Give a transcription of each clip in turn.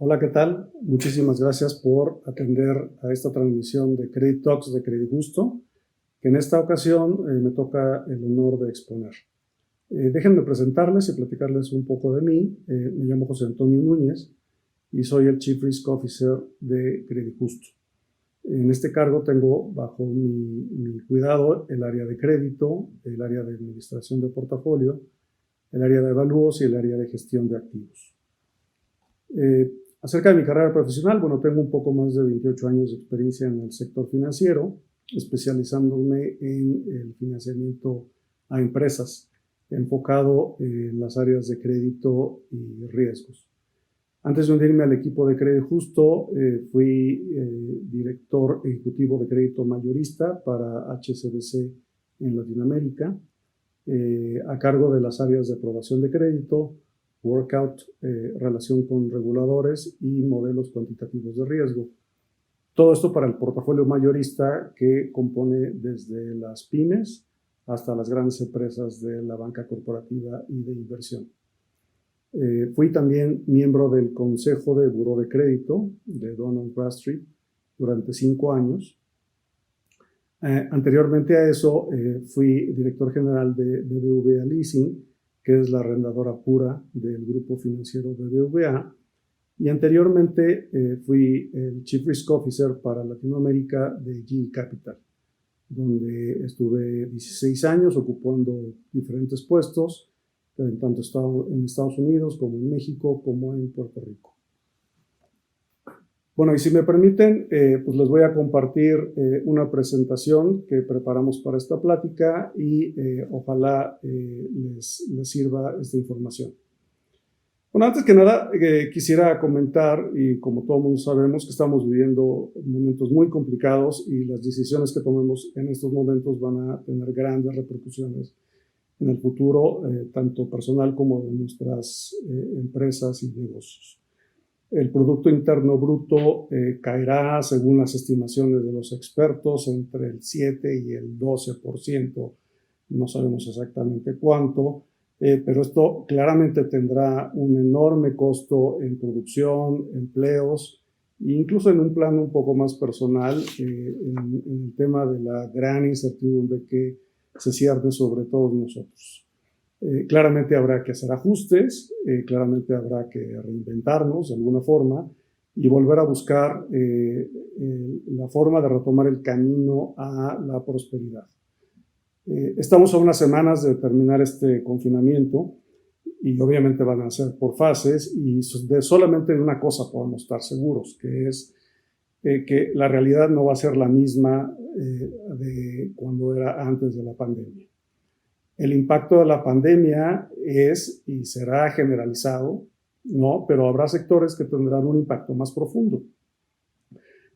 Hola, ¿qué tal? Muchísimas gracias por atender a esta transmisión de Credit Talks de Credit Justo, que en esta ocasión me toca el honor de exponer. Déjenme presentarles y platicarles un poco de mí. Me llamo José Antonio Núñez y soy el Chief Risk Officer de Credit Justo. En este cargo tengo bajo mi cuidado el área de crédito, el área de administración de portafolio, el área de avalúos y el área de gestión de activos. Acerca de mi carrera profesional, tengo un poco más de 28 años de experiencia en el sector financiero, especializándome en el financiamiento a empresas, enfocado en las áreas de crédito y riesgos. Antes de unirme al equipo de Credit Justo, fui director ejecutivo de crédito mayorista para HSBC en Latinoamérica, a cargo de las áreas de aprobación de crédito, workout, relación con reguladores y modelos cuantitativos de riesgo. Todo esto para el portafolio mayorista que compone desde las pymes hasta las grandes empresas de la banca corporativa y de inversión. Fui también miembro del Consejo de Buró de Crédito de Dun & Bradstreet durante 5 años. Anteriormente a eso, fui director general de BBVA Leasing, que es la arrendadora pura del grupo financiero BBVA, y anteriormente fui el Chief Risk Officer para Latinoamérica de GE Capital, donde estuve 16 años ocupando diferentes puestos, tanto en Estados Unidos como en México como en Puerto Rico. Y si me permiten, pues les voy a compartir una presentación que preparamos para esta plática y ojalá les sirva esta información. Antes que nada, quisiera comentar, y como todo el mundo sabemos, que estamos viviendo momentos muy complicados y las decisiones que tomemos en estos momentos van a tener grandes repercusiones en el futuro, tanto personal como de nuestras empresas y negocios. El Producto Interno Bruto caerá, según las estimaciones de los expertos, entre el 7 y el 12%. No sabemos exactamente cuánto, pero esto claramente tendrá un enorme costo en producción, empleos, e incluso en un plano un poco más personal, en el tema de la gran incertidumbre que se cierne sobre todos nosotros. Claramente habrá que hacer ajustes, claramente habrá que reinventarnos de alguna forma y volver a buscar la forma de retomar el camino a la prosperidad. Estamos a unas semanas de terminar este confinamiento y obviamente van a ser por fases, y solamente de una cosa podemos estar seguros, que es que la realidad no va a ser la misma de cuando era antes de la pandemia. El impacto de la pandemia es y será generalizado, ¿no? Pero habrá sectores que tendrán un impacto más profundo,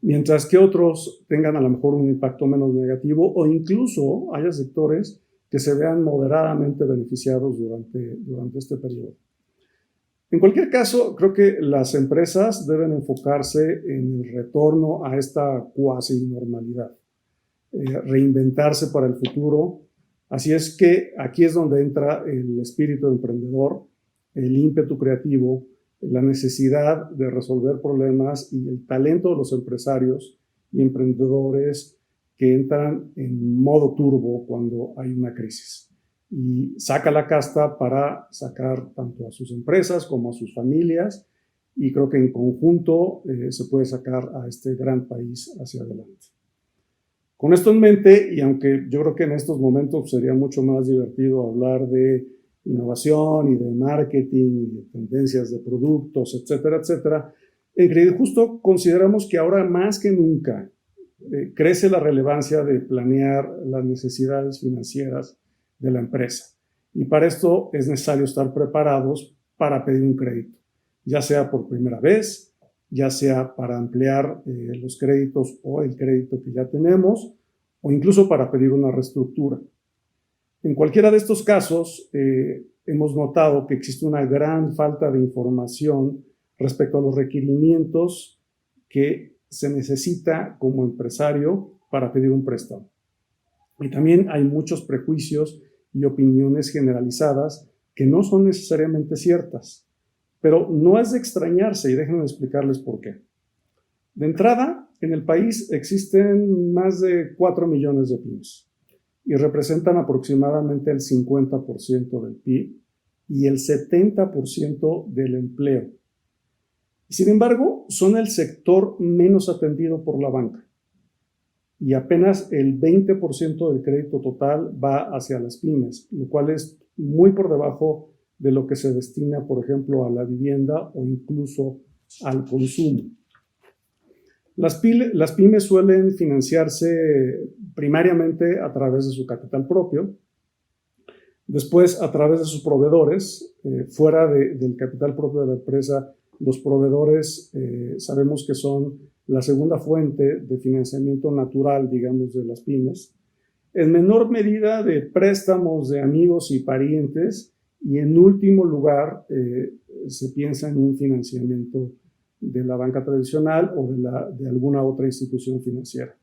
mientras que otros tengan a lo mejor un impacto menos negativo, o incluso haya sectores que se vean moderadamente beneficiados durante este periodo. En cualquier caso, creo que las empresas deben enfocarse en el retorno a esta cuasi normalidad, reinventarse para el futuro. Así es que aquí es donde entra el espíritu emprendedor, el ímpetu creativo, la necesidad de resolver problemas y el talento de los empresarios y emprendedores que entran en modo turbo cuando hay una crisis y saca la casta para sacar tanto a sus empresas como a sus familias, y creo que en conjunto se puede sacar a este gran país hacia adelante. Con esto en mente, y aunque yo creo que en estos momentos sería mucho más divertido hablar de innovación y de marketing y de tendencias de productos, etcétera, etcétera, en Credit Justo consideramos que ahora más que nunca crece la relevancia de planear las necesidades financieras de la empresa. Y para esto es necesario estar preparados para pedir un crédito, ya sea por primera vez, ya sea para ampliar los créditos o el crédito que ya tenemos, o incluso para pedir una reestructura. En cualquiera de estos casos, hemos notado que existe una gran falta de información respecto a los requerimientos que se necesita como empresario para pedir un préstamo. Y también hay muchos prejuicios y opiniones generalizadas que no son necesariamente ciertas. Pero no es de extrañarse y déjenme explicarles por qué. De entrada, en el país existen más de 4 millones de pymes y representan aproximadamente el 50% del PIB y el 70% del empleo. Sin embargo, son el sector menos atendido por la banca y apenas el 20% del crédito total va hacia las pymes, lo cual es muy por debajo de lo que se destina, por ejemplo, a la vivienda o incluso al consumo. Las pymes suelen financiarse primariamente a través de su capital propio, después a través de sus proveedores. Fuera del capital propio de la empresa, los proveedores sabemos que son la segunda fuente de financiamiento natural, digamos, de las pymes. En menor medida de préstamos de amigos y parientes, y en último lugar se piensa en un financiamiento de la banca tradicional o de alguna otra institución financiera.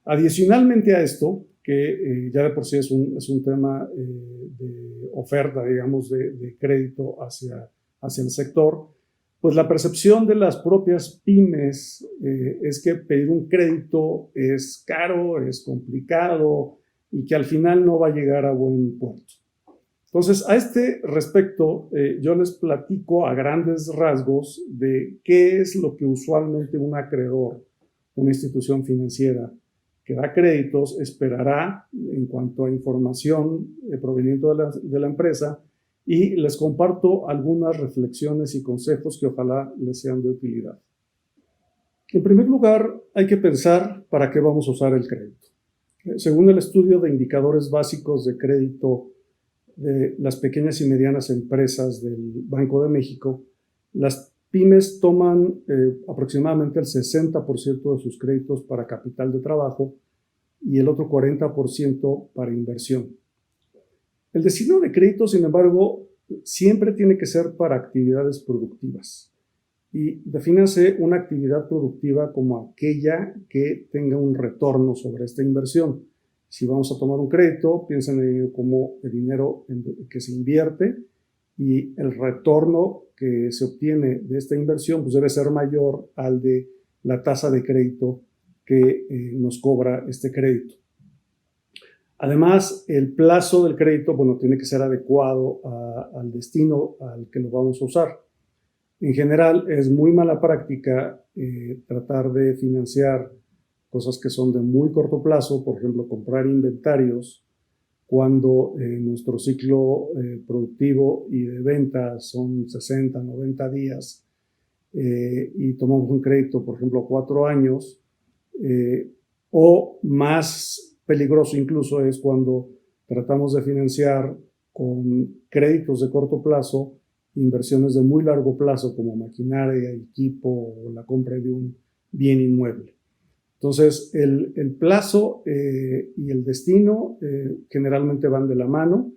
Adicionalmente a esto, que ya de por sí es un tema de oferta, digamos, de crédito hacia el sector, pues la percepción de las propias pymes es que pedir un crédito es caro, es complicado y que al final no va a llegar a buen puerto. Entonces, a este respecto, yo les platico a grandes rasgos de qué es lo que usualmente un acreedor, una institución financiera que da créditos, esperará en cuanto a información proveniente de la empresa, y les comparto algunas reflexiones y consejos que ojalá les sean de utilidad. En primer lugar, hay que pensar para qué vamos a usar el crédito. Según el estudio de indicadores básicos de crédito de las pequeñas y medianas empresas del Banco de México, las pymes toman aproximadamente el 60% de sus créditos para capital de trabajo y el otro 40% para inversión. El destino de crédito, sin embargo, siempre tiene que ser para actividades productivas. Y defínase una actividad productiva como aquella que tenga un retorno sobre esta inversión. Si vamos a tomar un crédito, piensen en ello como el dinero que se invierte y el retorno que se obtiene de esta inversión pues debe ser mayor al de la tasa de crédito que nos cobra este crédito. Además, el plazo del crédito, tiene que ser adecuado al destino al que lo vamos a usar. En general, es muy mala práctica tratar de financiar cosas que son de muy corto plazo, por ejemplo, comprar inventarios, cuando nuestro ciclo productivo y de venta son 60, 90 días y tomamos un crédito, por ejemplo, 4 años, o más peligroso incluso es cuando tratamos de financiar con créditos de corto plazo inversiones de muy largo plazo como maquinaria, equipo o la compra de un bien inmueble. Entonces, el plazo y el destino generalmente van de la mano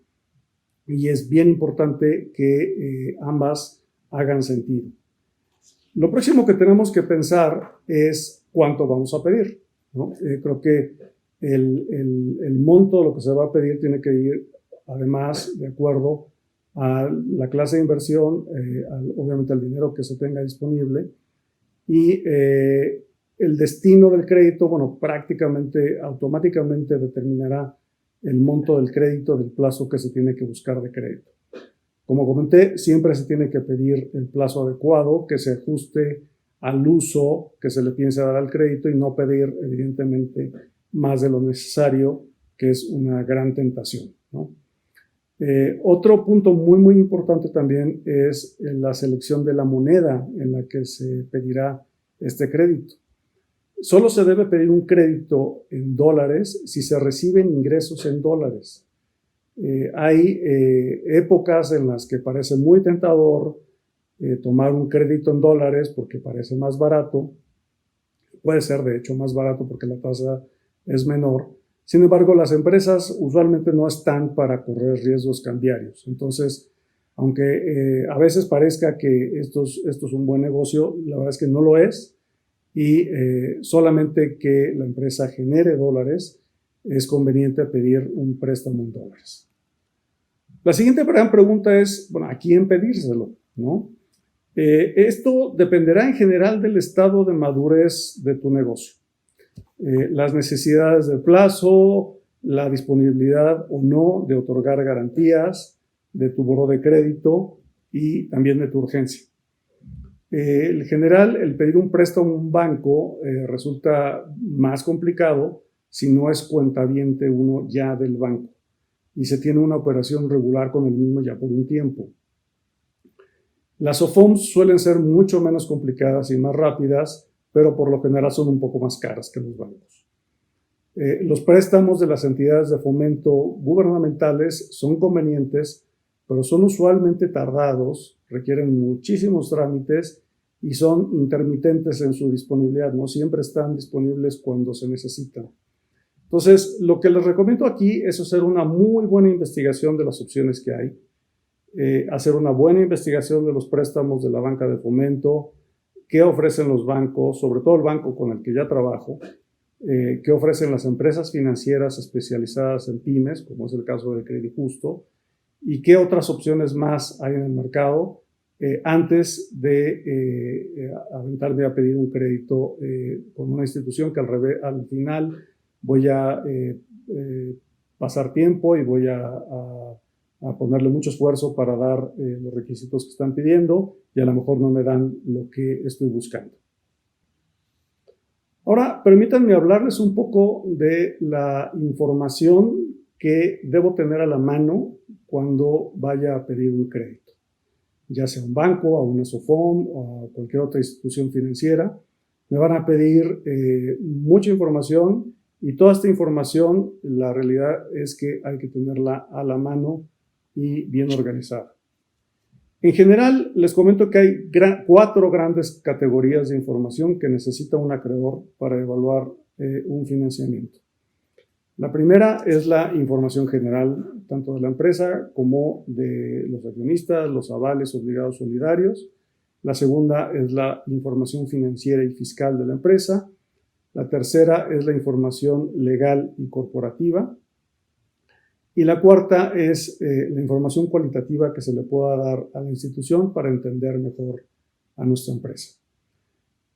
y es bien importante que ambas hagan sentido. Lo próximo que tenemos que pensar es cuánto vamos a pedir, ¿no? Creo que el monto de lo que se va a pedir tiene que ir, además, de acuerdo a la clase de inversión, obviamente al dinero que se tenga disponible, y el destino del crédito, prácticamente automáticamente determinará el monto del crédito del plazo que se tiene que buscar de crédito. Como comenté, siempre se tiene que pedir el plazo adecuado que se ajuste al uso que se le piensa dar al crédito y no pedir, evidentemente, más de lo necesario, que es una gran tentación, ¿no? Otro punto muy, muy importante también es la selección de la moneda en la que se pedirá este crédito. Solo se debe pedir un crédito en dólares si se reciben ingresos en dólares. Hay épocas en las que parece muy tentador tomar un crédito en dólares porque parece más barato. Puede ser, de hecho, más barato porque la tasa es menor. Sin embargo, las empresas usualmente no están para correr riesgos cambiarios. Entonces, aunque a veces parezca que esto es un buen negocio, la verdad es que no lo es. Y solamente que la empresa genere dólares es conveniente pedir un préstamo en dólares. La siguiente gran pregunta es, ¿a quién pedírselo? ¿no? Esto dependerá en general del estado de madurez de tu negocio. Las necesidades del plazo, la disponibilidad o no de otorgar garantías, de tu buró de crédito y también de tu urgencia. En general, el pedir un préstamo a un banco resulta más complicado si no es cuentaviente uno ya del banco y se tiene una operación regular con el mismo ya por un tiempo. Las OFOMs suelen ser mucho menos complicadas y más rápidas, pero por lo general son un poco más caras que los bancos. Los préstamos de las entidades de fomento gubernamentales son convenientes, pero son usualmente tardados, requieren muchísimos trámites y son intermitentes en su disponibilidad, no siempre están disponibles cuando se necesitan. Entonces, lo que les recomiendo aquí es hacer una muy buena investigación de las opciones que hay, hacer una buena investigación de los préstamos de la banca de fomento, qué ofrecen los bancos, sobre todo el banco con el que ya trabajo, qué ofrecen las empresas financieras especializadas en pymes, como es el caso de Crédito Justo, y qué otras opciones más hay en el mercado antes de aventarme a pedir un crédito con una institución que al final voy a pasar tiempo y voy a ponerle mucho esfuerzo para dar los requisitos que están pidiendo y a lo mejor no me dan lo que estoy buscando. Ahora, permítanme hablarles un poco de la información que debo tener a la mano cuando vaya a pedir un crédito, ya sea a un banco, a una SOFOM o a cualquier otra institución financiera. Me van a pedir mucha información y toda esta información, la realidad es que hay que tenerla a la mano y bien organizada. En general, les comento que hay 4 grandes categorías de información que necesita un acreedor para evaluar un financiamiento. La primera es la información general, tanto de la empresa como de los accionistas, los avales obligados solidarios. La segunda es la información financiera y fiscal de la empresa. La tercera es la información legal y corporativa. Y la cuarta es la información cualitativa que se le pueda dar a la institución para entender mejor a nuestra empresa.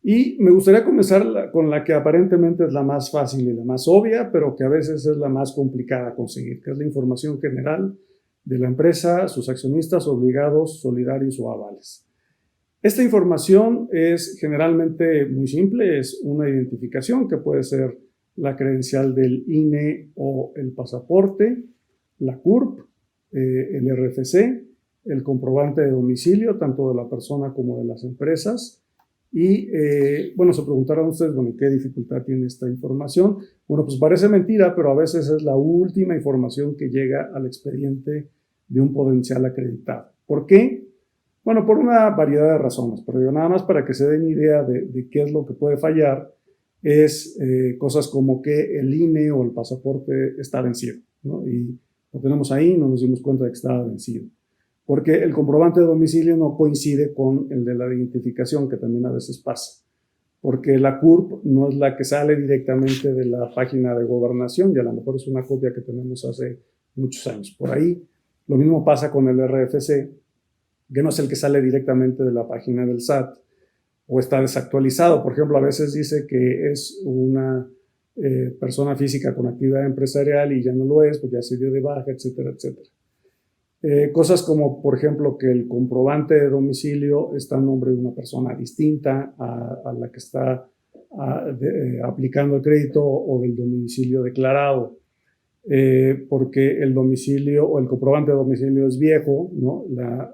Y me gustaría comenzar con la que aparentemente es la más fácil y la más obvia, pero que a veces es la más complicada a conseguir, que es la información general de la empresa, sus accionistas obligados, solidarios o avales. Esta información es generalmente muy simple, es una identificación que puede ser la credencial del INE o el pasaporte, la CURP, el RFC, el comprobante de domicilio, tanto de la persona como de las empresas. Y, bueno, se preguntarán ustedes, bueno, ¿qué dificultad tiene esta información? Bueno, pues parece mentira, pero a veces es la última información que llega al expediente de un potencial acreditado. ¿Por qué? Bueno, por una variedad de razones, pero nada más para que se den idea de qué es lo que puede fallar, es cosas como que el INE o el pasaporte está vencido, ¿no? Y lo tenemos ahí, no nos dimos cuenta de que estaba vencido. Porque el comprobante de domicilio no coincide con el de la identificación, que también a veces pasa. Porque la CURP no es la que sale directamente de la página de gobernación, y a lo mejor es una copia que tenemos hace muchos años por ahí. Lo mismo pasa con el RFC, que no es el que sale directamente de la página del SAT, o está desactualizado. Por ejemplo, a veces dice que es una persona física con actividad empresarial y ya no lo es, pues ya se dio de baja, etcétera, etcétera. Cosas como, por ejemplo, que el comprobante de domicilio está en nombre de una persona distinta a la que está aplicando el crédito o del domicilio declarado, porque el domicilio o el comprobante de domicilio es viejo, ¿no? La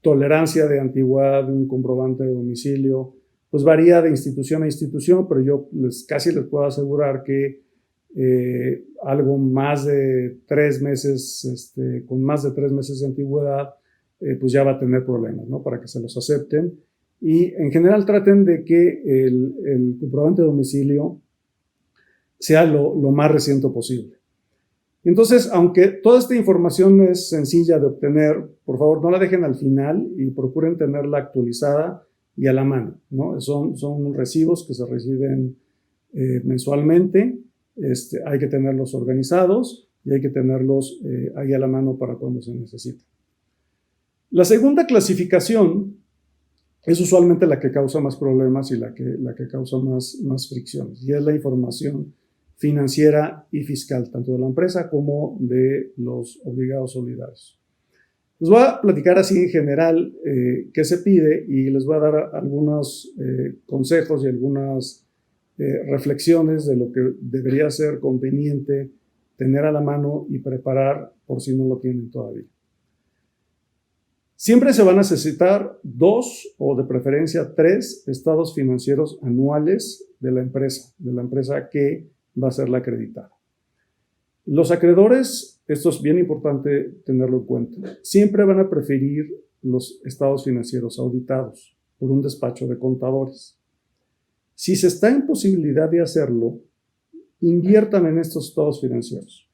tolerancia de antigüedad de un comprobante de domicilio pues varía de institución a institución, pero yo casi les puedo asegurar que algo más de 3 meses, con más de 3 meses de antigüedad, pues ya va a tener problemas, ¿no? Para que se los acepten. Y en general traten de que el comprobante de domicilio sea lo más reciente posible. Entonces, aunque toda esta información es sencilla de obtener, por favor no la dejen al final y procuren tenerla actualizada y a la mano, ¿no? Son recibos que se reciben mensualmente. Hay que tenerlos organizados y hay que tenerlos ahí a la mano para cuando se necesite. La segunda clasificación es usualmente la que causa más problemas y la que causa más fricciones, y es la información financiera y fiscal, tanto de la empresa como de los obligados solidarios. Les voy a platicar así en general qué se pide y les voy a dar algunos consejos y algunas reflexiones de lo que debería ser conveniente tener a la mano y preparar por si no lo tienen todavía. Siempre se van a necesitar 2 o de preferencia 3 estados financieros anuales de la empresa que va a ser la acreditada. Los acreedores, esto es bien importante tenerlo en cuenta, siempre van a preferir los estados financieros auditados por un despacho de contadores. Si se está en posibilidad de hacerlo, inviertan en estos estados financieros.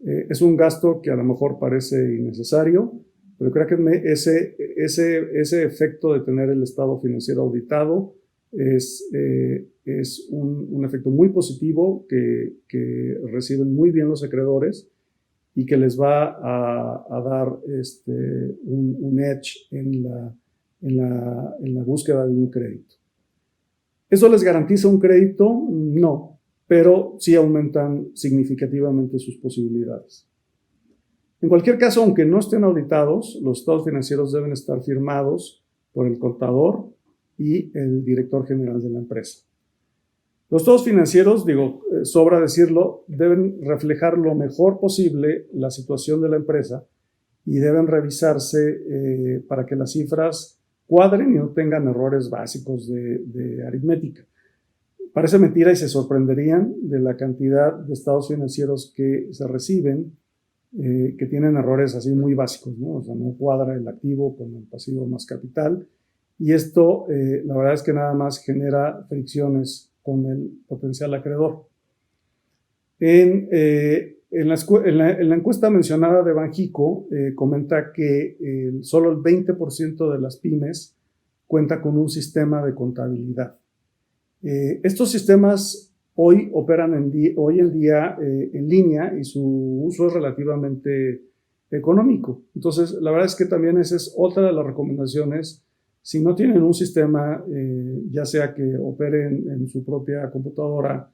Es un gasto que a lo mejor parece innecesario, pero creo que ese efecto de tener el estado financiero auditado es un efecto muy positivo que reciben muy bien los acreedores y que les va a dar un edge en la búsqueda de un crédito. ¿Eso les garantiza un crédito? No, pero sí aumentan significativamente sus posibilidades. En cualquier caso, aunque no estén auditados, los estados financieros deben estar firmados por el contador y el director general de la empresa. Los estados financieros, sobra decirlo, deben reflejar lo mejor posible la situación de la empresa y deben revisarse para que las cifras cuadren y no tengan errores básicos de aritmética. Parece mentira y se sorprenderían de la cantidad de estados financieros que se reciben que tienen errores así muy básicos, ¿no? O sea, no cuadra el activo con el pasivo más capital, y esto la verdad es que nada más genera fricciones con el potencial acreedor. En la encuesta mencionada de Banxico comenta que solo el 20% de las pymes cuenta con un sistema de contabilidad. Estos sistemas hoy operan hoy en día en línea y su uso es relativamente económico. Entonces, la verdad es que también esa es otra de las recomendaciones. Si no tienen un sistema, ya sea que operen en su propia computadora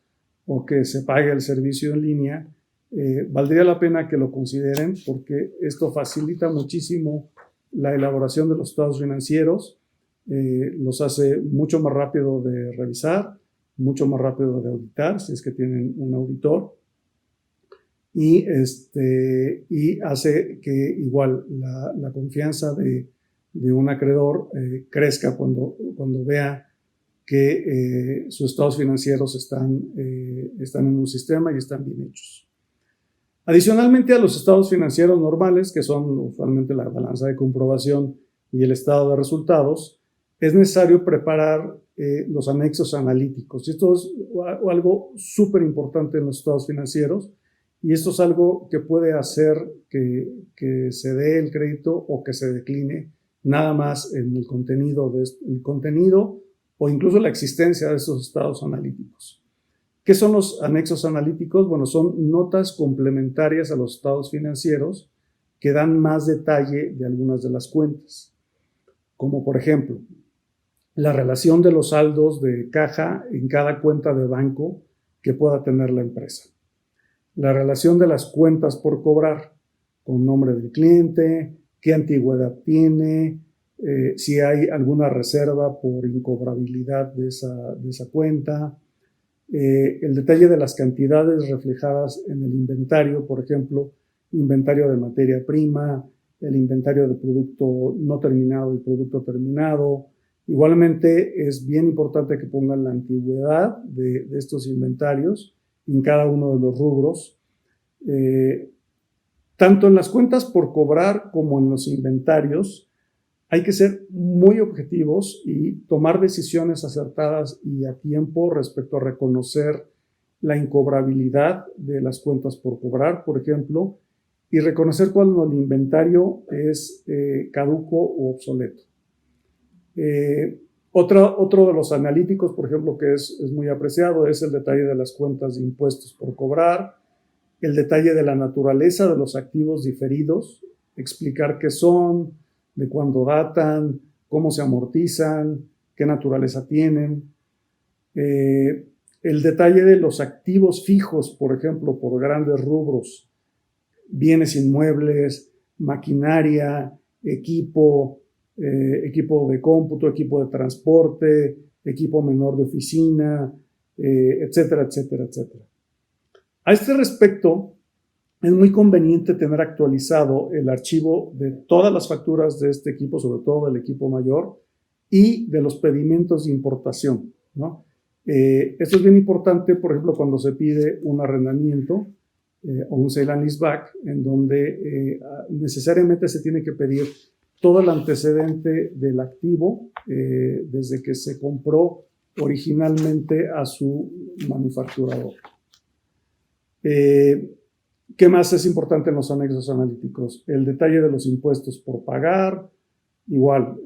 o que se pague el servicio en línea, valdría la pena que lo consideren porque esto facilita muchísimo la elaboración de los estados financieros, los hace mucho más rápido de revisar, mucho más rápido de auditar, si es que tienen un auditor, y hace que igual la confianza de un acreedor crezca cuando vea que sus estados financieros están en un sistema y están bien hechos. Adicionalmente a los estados financieros normales, que son usualmente la balanza de comprobación y el estado de resultados, es necesario preparar los anexos analíticos. Y esto es algo súper importante en los estados financieros, y esto es algo que puede hacer que se dé el crédito o que se decline nada más en el contenido o incluso la existencia de esos estados analíticos. ¿Qué son los anexos analíticos? Bueno, son notas complementarias a los estados financieros que dan más detalle de algunas de las cuentas, como por ejemplo, la relación de los saldos de caja en cada cuenta de banco que pueda tener la empresa, la relación de las cuentas por cobrar con nombre del cliente, qué antigüedad tiene, si hay alguna reserva por incobrabilidad de esa cuenta, el detalle de las cantidades reflejadas en el inventario, por ejemplo, inventario de materia prima, el inventario de producto no terminado y producto terminado. Igualmente es bien importante que pongan la antigüedad de estos inventarios en cada uno de los rubros. Tanto en las cuentas por cobrar como en los inventarios hay que ser muy objetivos y tomar decisiones acertadas y a tiempo respecto a reconocer la incobrabilidad de las cuentas por cobrar, por ejemplo, y reconocer cuando el inventario es caduco o obsoleto. Otro de los analíticos, por ejemplo, que es muy apreciado, es el detalle de las cuentas de impuestos por cobrar, el detalle de la naturaleza de los activos diferidos, explicar qué son, de cuándo datan, cómo se amortizan, qué naturaleza tienen. El detalle de los activos fijos, por ejemplo, por grandes rubros, bienes inmuebles, maquinaria, equipo de cómputo, equipo de transporte, equipo menor de oficina, etcétera, etcétera, etcétera. A este respecto, es muy conveniente tener actualizado el archivo de todas las facturas de este equipo, sobre todo del equipo mayor, y de los pedimientos de importación, ¿no? Esto es bien importante, por ejemplo, cuando se pide un arrendamiento o un sale and leaseback, en donde necesariamente se tiene que pedir todo el antecedente del activo desde que se compró originalmente a su manufacturador. ¿Qué más es importante en los anexos analíticos? El detalle de los impuestos por pagar, igual,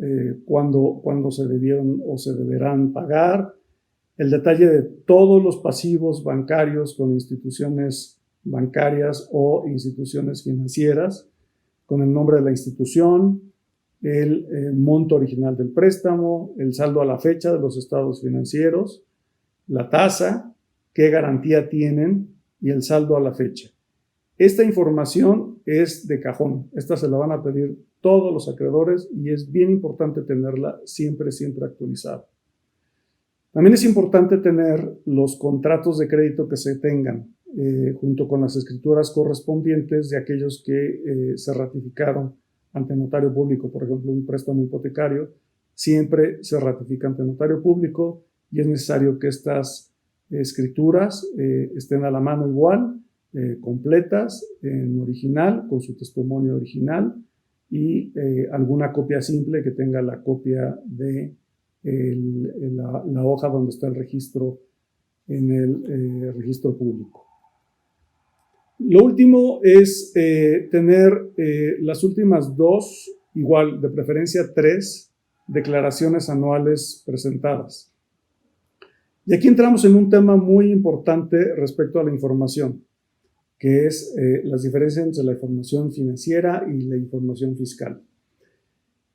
cuándo se debieron o se deberán pagar, el detalle de todos los pasivos bancarios con instituciones bancarias o instituciones financieras, con el nombre de la institución, el monto original del préstamo, el saldo a la fecha de los estados financieros, la tasa, qué garantía tienen y el saldo a la fecha. Esta información es de cajón. Esta se la van a pedir todos los acreedores y es bien importante tenerla siempre actualizada. También es importante tener los contratos de crédito que se tengan junto con las escrituras correspondientes de aquellos que se ratificaron ante notario público. Por ejemplo, un préstamo hipotecario siempre se ratifica ante notario público y es necesario que estas escrituras estén a la mano igual, completas, en original, con su testimonio original y alguna copia simple que tenga la copia de la hoja donde está el registro en el registro público. Lo último es tener las últimas dos, igual de preferencia 3, declaraciones anuales presentadas. Y aquí entramos en un tema muy importante respecto a la información, que es las diferencias entre la información financiera y la información fiscal.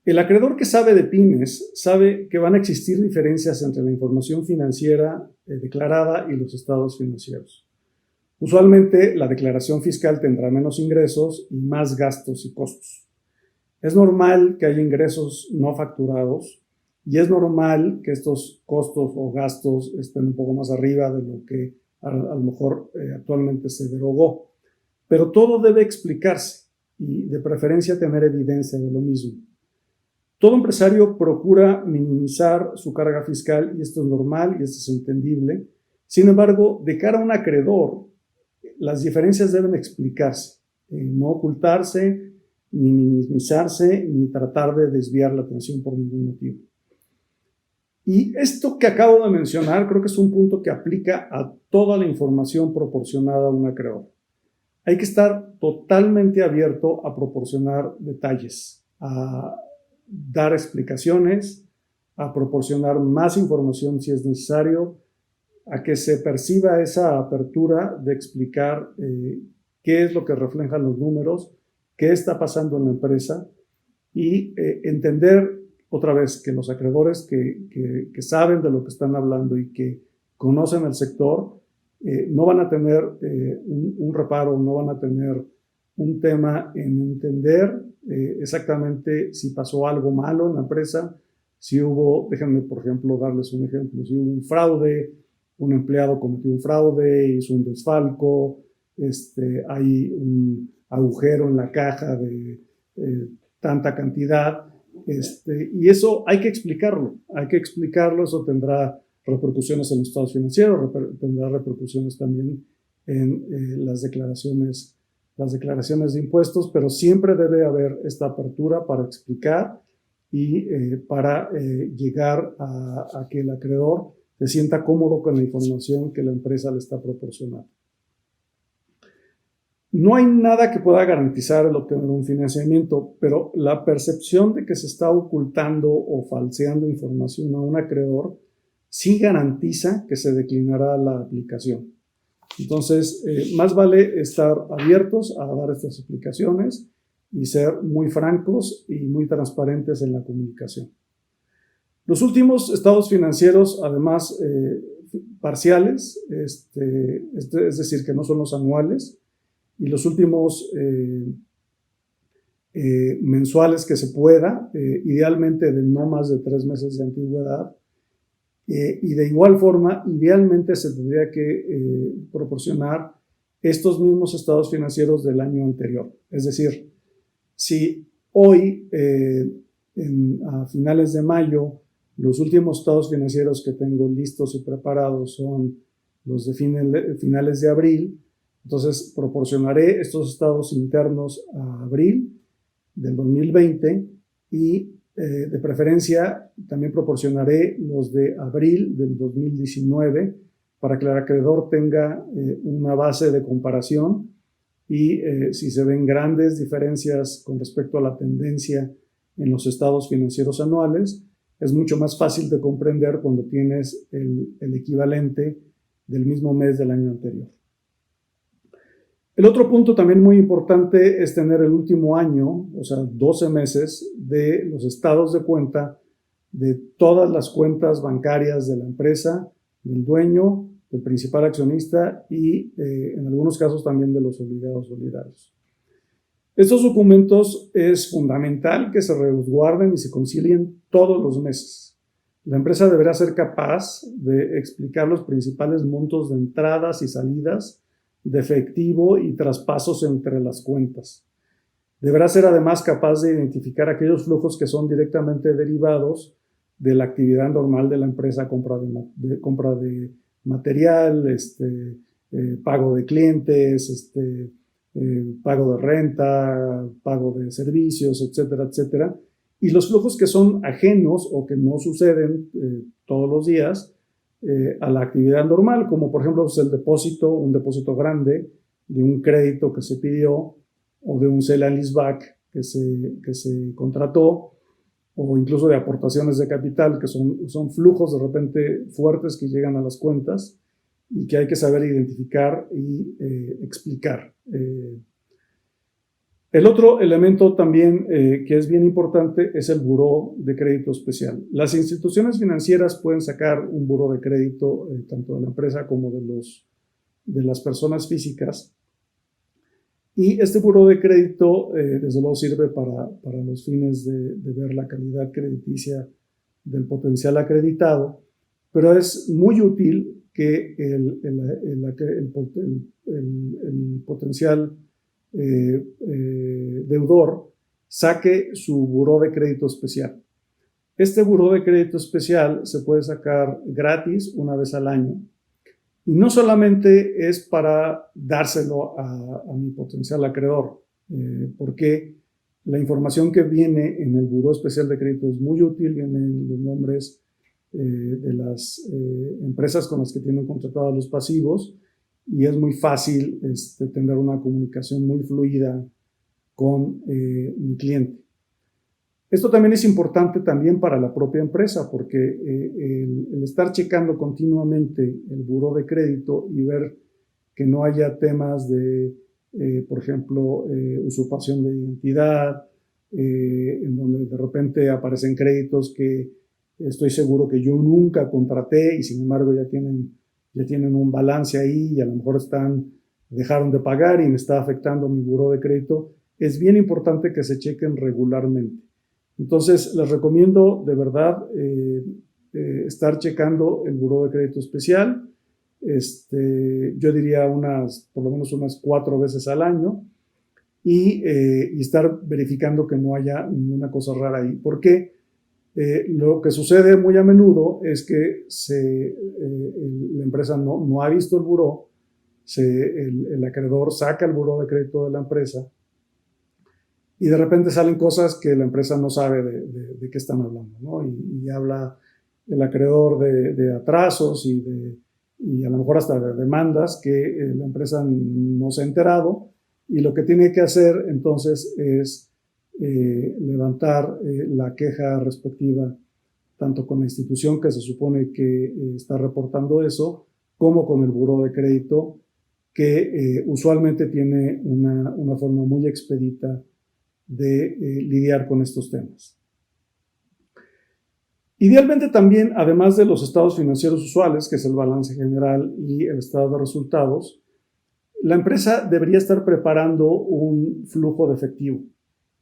El acreedor que sabe de pymes sabe que van a existir diferencias entre la información financiera declarada y los estados financieros. Usualmente la declaración fiscal tendrá menos ingresos y más gastos y costos. Es normal que haya ingresos no facturados y es normal que estos costos o gastos estén un poco más arriba de lo que a lo mejor actualmente se derogó. Pero todo debe explicarse y de preferencia tener evidencia de lo mismo. Todo empresario procura minimizar su carga fiscal y esto es normal y esto es entendible. Sin embargo, de cara a un acreedor, las diferencias deben explicarse, no ocultarse, ni minimizarse, ni tratar de desviar la atención por ningún motivo. Y esto que acabo de mencionar creo que es un punto que aplica a toda la información proporcionada a un acreedor. Hay que estar totalmente abierto a proporcionar detalles, a dar explicaciones, a proporcionar más información si es necesario, a que se perciba esa apertura de explicar qué es lo que reflejan los números, qué está pasando en la empresa y entender otra vez que los acreedores que saben de lo que están hablando y que conocen el sector no van a tener un reparo, no van a tener un tema en entender exactamente si pasó algo malo en la empresa, si hubo, déjenme por ejemplo darles un ejemplo, si hubo un fraude, un empleado cometió un fraude, hizo un desfalco, hay un agujero en la caja de tanta cantidad, y eso hay que explicarlo, eso tendrá repercusiones en los estados financieros, tendrá repercusiones también en las declaraciones de impuestos, pero siempre debe haber esta apertura para explicar y para llegar a que el acreedor se sienta cómodo con la información que la empresa le está proporcionando. No hay nada que pueda garantizar el obtener un financiamiento, pero la percepción de que se está ocultando o falseando información a un acreedor sí garantiza que se declinará la aplicación. Entonces, más vale estar abiertos a dar estas explicaciones y ser muy francos y muy transparentes en la comunicación. Los últimos estados financieros, además parciales, es decir, que no son los anuales, y los últimos mensuales que se pueda, idealmente de no más de 3 meses de antigüedad, y de igual forma, idealmente se tendría que proporcionar estos mismos estados financieros del año anterior. Es decir, si hoy, a finales de mayo, los últimos estados financieros que tengo listos y preparados son los de finales de abril, entonces proporcionaré estos estados internos a abril del 2020 y de preferencia también proporcionaré los de abril del 2019 para que el acreedor tenga una base de comparación y si se ven grandes diferencias con respecto a la tendencia en los estados financieros anuales, es mucho más fácil de comprender cuando tienes el equivalente del mismo mes del año anterior. El otro punto también muy importante es tener el último año, o sea, 12 meses de los estados de cuenta de todas las cuentas bancarias de la empresa, del dueño, del principal accionista y en algunos casos también de los obligados solidarios. Estos documentos es fundamental que se resguarden y se concilien todos los meses. La empresa deberá ser capaz de explicar los principales montos de entradas y salidas de efectivo y traspasos entre las cuentas. Deberá ser además capaz de identificar aquellos flujos que son directamente derivados de la actividad normal de la empresa, compra de material, pago de clientes, pago de renta, pago de servicios, etcétera, etcétera. Y los flujos que son ajenos o que no suceden todos los días a la actividad normal, como por ejemplo un depósito grande de un crédito que se pidió o de un sale and leaseback que se contrató, o incluso de aportaciones de capital, que son flujos de repente fuertes que llegan a las cuentas y que hay que saber identificar y explicar. El otro elemento también que es bien importante es el buró de crédito especial. Las instituciones financieras pueden sacar un buró de crédito tanto de la empresa como de las personas físicas, y este buró de crédito desde luego sirve para los fines de ver la calidad crediticia del potencial acreditado, pero es muy útil que el potencial deudor saque su buró de crédito especial. Este buró de crédito especial se puede sacar gratis una vez al año, y no solamente es para dárselo a mi potencial acreedor, porque la información que viene en el buró especial de crédito es muy útil. Vienen los nombres de las empresas con las que tienen contratados los pasivos, y es muy fácil tener una comunicación muy fluida con mi cliente. Esto también es importante también para la propia empresa, porque el estar checando continuamente el buró de crédito y ver que no haya temas de, por ejemplo, usurpación de identidad, en donde de repente aparecen créditos que estoy seguro que yo nunca contraté y sin embargo ya tienen un balance ahí y a lo mejor dejaron de pagar y me está afectando mi buró de crédito. Es bien importante que se chequen regularmente. Entonces, les recomiendo de verdad estar checando el buró de crédito especial. Yo diría por lo menos unas 4 veces al año y estar verificando que no haya ninguna cosa rara ahí. Porque lo que sucede muy a menudo es que la empresa no ha visto el buró, el acreedor saca el buró de crédito de la empresa y de repente salen cosas que la empresa no sabe de qué están hablando, ¿no? Y habla el acreedor de atrasos y a lo mejor hasta de demandas que la empresa no se ha enterado, y lo que tiene que hacer entonces es levantar la queja respectiva tanto con la institución que se supone que está reportando eso, como con el buró de crédito, que usualmente tiene una forma muy expedita de lidiar con estos temas. Idealmente también, además de los estados financieros usuales, que es el balance general y el estado de resultados, la empresa debería estar preparando un flujo de efectivo.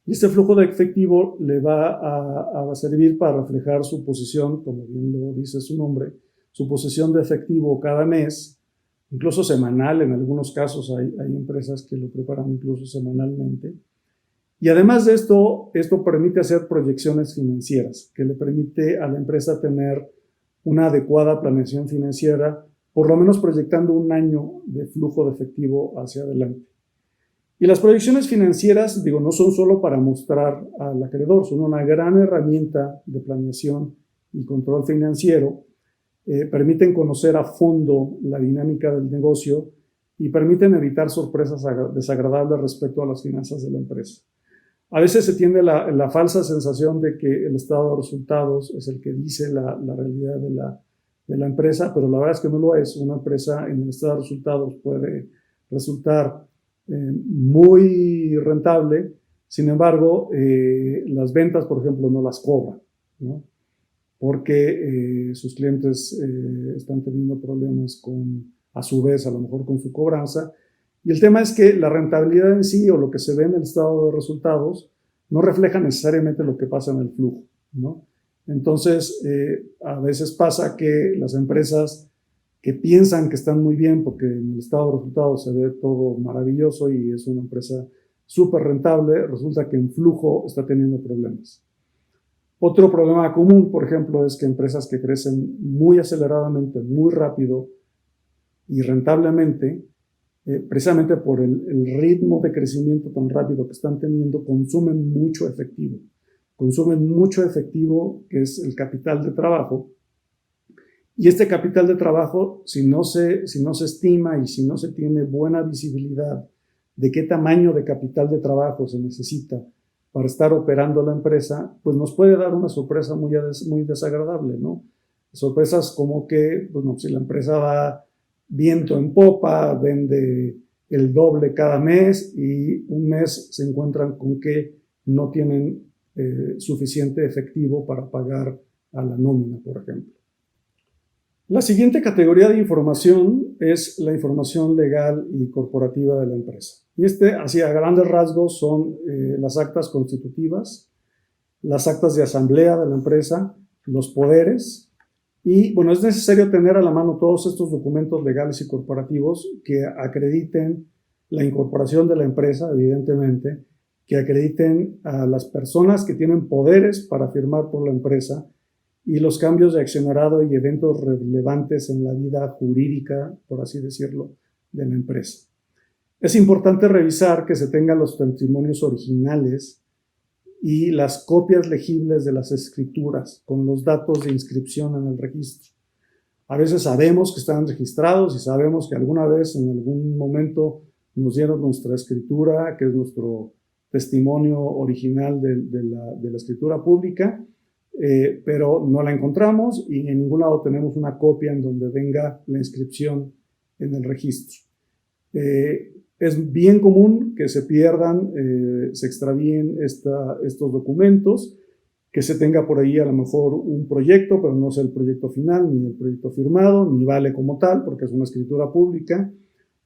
Y este flujo de efectivo le va a servir para reflejar su posición, como bien lo dice su nombre, su posición de efectivo cada mes, incluso semanal. En algunos casos hay empresas que lo preparan incluso semanalmente. Y además de esto permite hacer proyecciones financieras, que le permite a la empresa tener una adecuada planeación financiera, por lo menos proyectando un año de flujo de efectivo hacia adelante. Y las proyecciones financieras, no son solo para mostrar al acreedor, son una gran herramienta de planeación y control financiero. Permiten conocer a fondo la dinámica del negocio y permiten evitar sorpresas desagradables respecto a las finanzas de la empresa. A veces se tiene la falsa sensación de que el estado de resultados es el que dice la realidad de la empresa, pero la verdad es que no lo es. Una empresa en el estado de resultados puede resultar muy rentable, sin embargo, las ventas, por ejemplo, no las cobra, ¿no? Porque sus clientes están teniendo problemas a su vez, a lo mejor con su cobranza. Y el tema es que la rentabilidad en sí o lo que se ve en el estado de resultados no refleja necesariamente lo que pasa en el flujo, ¿no? Entonces, a veces pasa que las empresas que piensan que están muy bien porque en el estado de resultados se ve todo maravilloso y es una empresa súper rentable, resulta que en flujo está teniendo problemas. Otro problema común, por ejemplo, es que empresas que crecen muy aceleradamente, muy rápido y rentablemente, precisamente por el ritmo de crecimiento tan rápido que están teniendo, consumen mucho efectivo. Consumen mucho efectivo, que es el capital de trabajo. Y este capital de trabajo, si no se estima y si no se tiene buena visibilidad de qué tamaño de capital de trabajo se necesita para estar operando la empresa, pues nos puede dar una sorpresa muy desagradable, ¿no? Sorpresas como que, si la empresa va viento en popa, vende el doble cada mes y un mes se encuentran con que no tienen suficiente efectivo para pagar a la nómina, por ejemplo. La siguiente categoría de información es la información legal y corporativa de la empresa. Y así a grandes rasgos, son las actas constitutivas, las actas de asamblea de la empresa, los poderes. Y es necesario tener a la mano todos estos documentos legales y corporativos que acrediten la incorporación de la empresa, evidentemente, que acrediten a las personas que tienen poderes para firmar por la empresa y los cambios de accionariado y eventos relevantes en la vida jurídica, por así decirlo, de la empresa. Es importante revisar que se tengan los testimonios originales y las copias legibles de las escrituras con los datos de inscripción en el registro. A veces sabemos que están registrados y sabemos que alguna vez, en algún momento, nos dieron nuestra escritura, que es nuestro testimonio original de la escritura pública, pero no la encontramos y en ningún lado tenemos una copia en donde venga la inscripción en el registro. Es bien común que se pierdan, se extravíen estos documentos, que se tenga por ahí a lo mejor un proyecto, pero no sea el proyecto final, ni el proyecto firmado, ni vale como tal, porque es una escritura pública.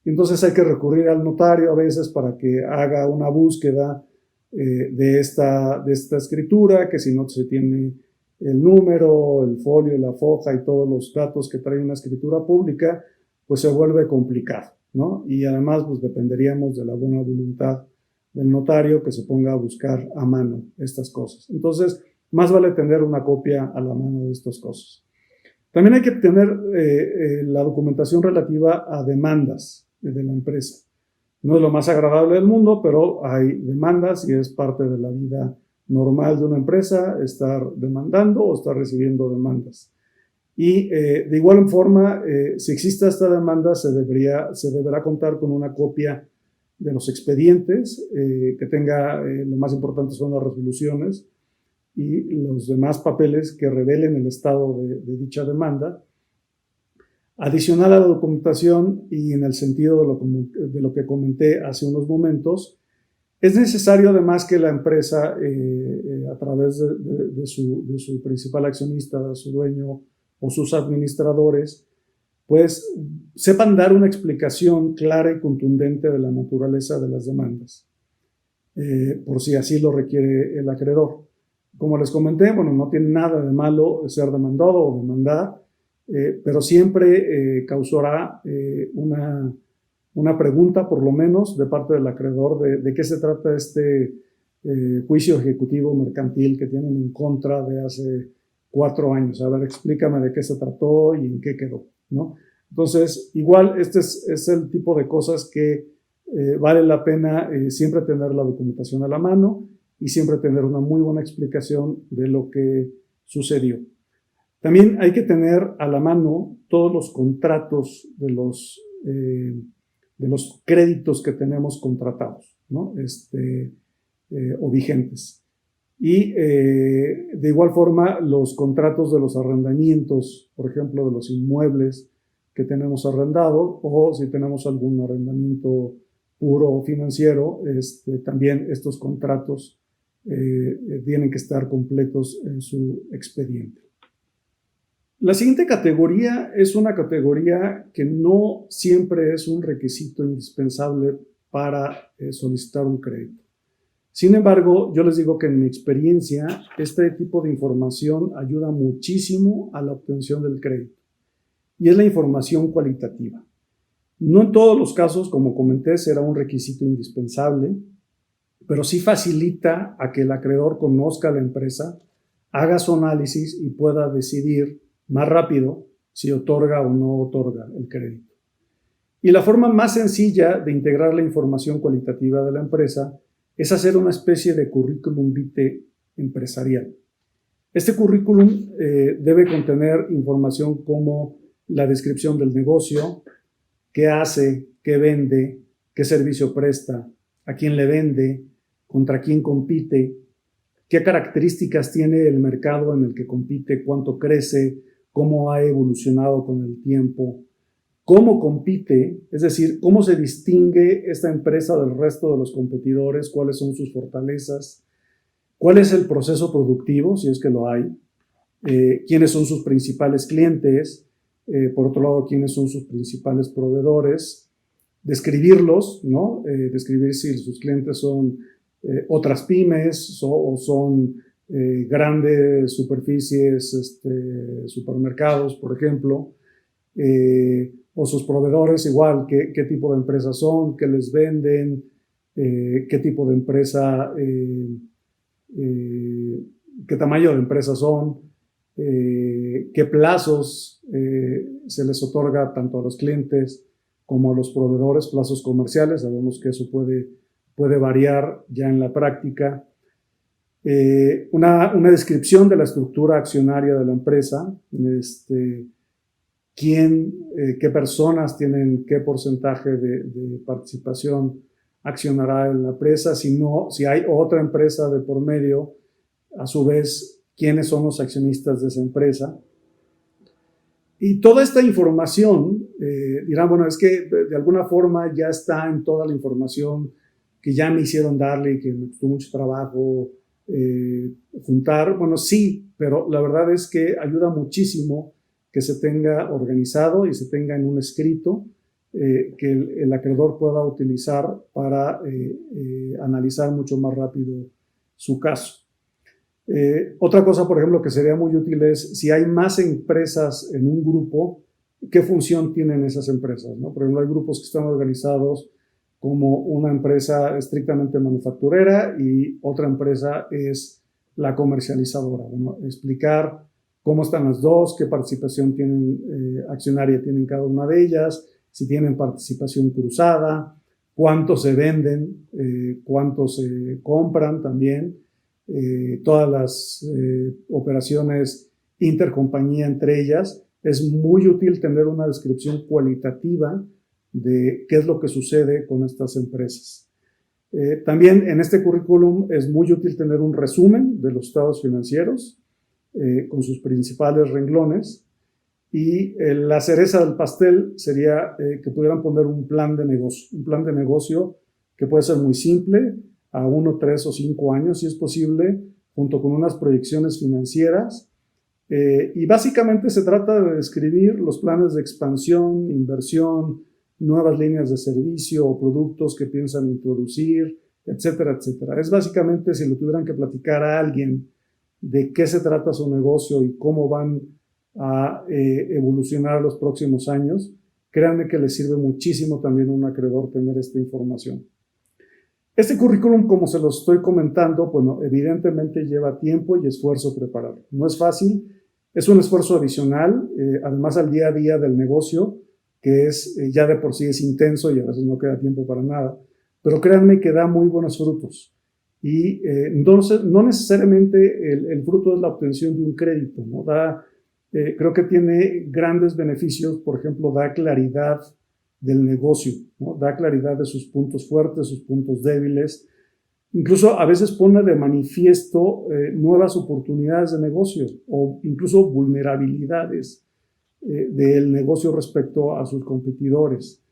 Entonces hay que recurrir al notario a veces para que haga una búsqueda de esta escritura, que si no se tiene el número, el folio, la foja y todos los datos que trae una escritura pública, pues se vuelve complicado, ¿no? Y además dependeríamos de la buena voluntad del notario que se ponga a buscar a mano estas cosas. Entonces, más vale tener una copia a la mano de estas cosas. También hay que tener la documentación relativa a demandas de la empresa. No es lo más agradable del mundo, pero hay demandas y es parte de la vida normal de una empresa estar demandando o estar recibiendo demandas. Y de igual forma, si existe esta demanda, se deberá contar con una copia de los expedientes, que tenga, lo más importante son las resoluciones y los demás papeles que revelen el estado de dicha demanda. Adicional a la documentación y en el sentido de lo que comenté hace unos momentos, Es necesario además que la empresa, a través de su principal accionista, de su dueño o sus administradores, pues sepan dar una explicación clara y contundente de la naturaleza de las demandas, por si así lo requiere el acreedor. Como les comenté, bueno, no tiene nada de malo ser demandado o demandar, pero siempre causará una pregunta, por lo menos, de parte del acreedor de qué se trata este juicio ejecutivo mercantil que tienen en contra de hace 4 años. A ver, explícame de qué se trató y en qué quedó, ¿no? Entonces, igual, este es el tipo de cosas que vale la pena siempre tener la documentación a la mano y siempre tener una muy buena explicación de lo que sucedió. También hay que tener a la mano todos los contratos de los créditos que tenemos contratados, ¿no? O vigentes. Y de igual forma, los contratos de los arrendamientos, por ejemplo, de los inmuebles que tenemos arrendado, o si tenemos algún arrendamiento puro o financiero, también estos contratos tienen que estar completos en su expediente. La siguiente categoría es una categoría que no siempre es un requisito indispensable para solicitar un crédito. Sin embargo, yo les digo que en mi experiencia, este tipo de información ayuda muchísimo a la obtención del crédito, y es la información cualitativa. No en todos los casos, como comenté, será un requisito indispensable, pero sí facilita a que el acreedor conozca a la empresa, haga su análisis y pueda decidir más rápido si otorga o no otorga el crédito. Y la forma más sencilla de integrar la información cualitativa de la empresa es hacer una especie de currículum vitae empresarial. Este currículum debe contener información como la descripción del negocio, qué hace, qué vende, qué servicio presta, a quién le vende, contra quién compite, qué características tiene el mercado en el que compite, cuánto crece, cómo ha evolucionado con el tiempo, cómo compite, es decir, cómo se distingue esta empresa del resto de los competidores, cuáles son sus fortalezas, cuál es el proceso productivo, si es que lo hay, quiénes son sus principales clientes, por otro lado, quiénes son sus principales proveedores, describirlos, ¿no? Describir si sus clientes son otras pymes o son grandes superficies, supermercados, por ejemplo, o sus proveedores igual, qué tipo de empresas son, qué les venden, qué tipo de empresa, qué tamaño de empresa son, qué plazos se les otorga tanto a los clientes como a los proveedores, plazos comerciales. Sabemos que eso puede variar ya en la práctica. Una descripción de la estructura accionaria de la empresa, qué personas tienen qué porcentaje de participación accionará en la empresa, si hay otra empresa de por medio, a su vez, quiénes son los accionistas de esa empresa. Y toda esta información, dirán, bueno, es que de alguna forma ya está en toda la información que ya me hicieron darle y que me costó mucho trabajo juntar. Bueno, sí, pero la verdad es que ayuda muchísimo que se tenga organizado y se tenga en un escrito que el acreedor pueda utilizar para analizar mucho más rápido su caso. Otra cosa, por ejemplo, que sería muy útil es si hay más empresas en un grupo, ¿qué función tienen esas empresas, ¿no? Por ejemplo, hay grupos que están organizados como una empresa estrictamente manufacturera y otra empresa es la comercializadora. Bueno, explicar cómo están las dos, qué participación accionaria tienen cada una de ellas, si tienen participación cruzada, cuánto se venden, cuánto se compran también, todas las operaciones intercompañía entre ellas. Es muy útil tener una descripción cualitativa de qué es lo que sucede con estas empresas. También en este currículum es muy útil tener un resumen de los estados financieros con sus principales renglones, y la cereza del pastel sería que pudieran poner un plan de negocio que puede ser muy simple, a 1, 3 o 5 años, si es posible, junto con unas proyecciones financieras. Y básicamente se trata de describir los planes de expansión, inversión, nuevas líneas de servicio o productos que piensan introducir, etcétera, etcétera. Es básicamente, si le tuvieran que platicar a alguien de qué se trata su negocio y cómo van a evolucionar los próximos años, créanme que les sirve muchísimo también a un acreedor tener esta información. Este currículum, como se los estoy comentando, bueno, evidentemente lleva tiempo y esfuerzo prepararlo. No es fácil, es un esfuerzo adicional, además al día a día del negocio, que es ya de por sí es intenso y a veces no queda tiempo para nada, pero créanme que da muy buenos frutos. Y entonces, no necesariamente el fruto es la obtención de un crédito, ¿no? Creo que tiene grandes beneficios, por ejemplo, da claridad del negocio, ¿no? Da claridad de sus puntos fuertes, sus puntos débiles. Incluso a veces pone de manifiesto nuevas oportunidades de negocio o incluso vulnerabilidades del negocio respecto a sus competidores.